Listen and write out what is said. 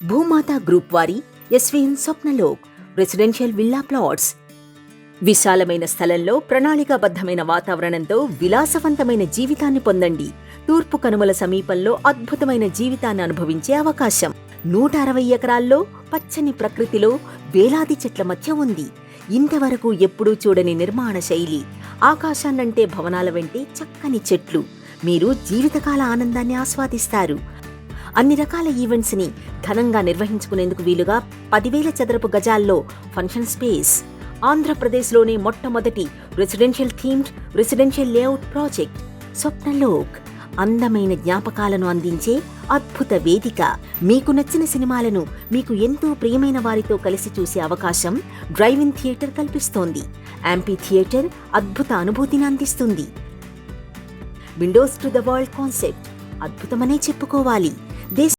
భూమాతా group వారి SVN Swapnalok residential villa plots విశాలమైన స్థలంలో ప్రణాళికాబద్ధమైన వాతావరణంతో విలాసవంతమైన జీవితాన్ని పొందండి. తూర్పు కనుమల సమీపంలో అద్భుతమైన జీవితాన్ని అనుభవించే అవకాశం. 160 ఎకరాల్లో పచ్చని ప్రకృతిలో వేలాది చెట్ల మధ్య ఉంది. ఇంతవరకు ఎప్పుడూ చూడని నిర్మాణ శైలి. ఆకాశాన్నంటే భవనాల వెంటే చక్కని చెట్లు. మీరు జీవితకాల ఆనందాన్ని ఆస్వాదిస్తారు. అన్ని రకాల ఈవెంట్స్ ని ఘనంగా నిర్వహించుకునేందుకు వీలుగా 10,000 చదరపు గజాల్లో ఫంక్షన్ స్పేస్. ఆంధ్రప్రదేశ్లోనే మొట్టమొదటి రెసిడెన్షియల్ లేఅవుట్ ప్రాజెక్ట్ స్వప్నలోక్. అందమైన జ్ఞాపకాలను అందించే అద్భుత వేదిక. మీకు నచ్చిన సినిమాలను మీకు ఎంతో ప్రియమైన వారితో కలిసి చూసే అవకాశం డ్రైవ్-ఇన్ థియేటర్ కల్పిస్తోంది. యాంపీ థియేటర్ అద్భుత అనుభూతిని అందిస్తుంది. Windows to the world concept అద్భుతమనే చెప్పుకోవాలి.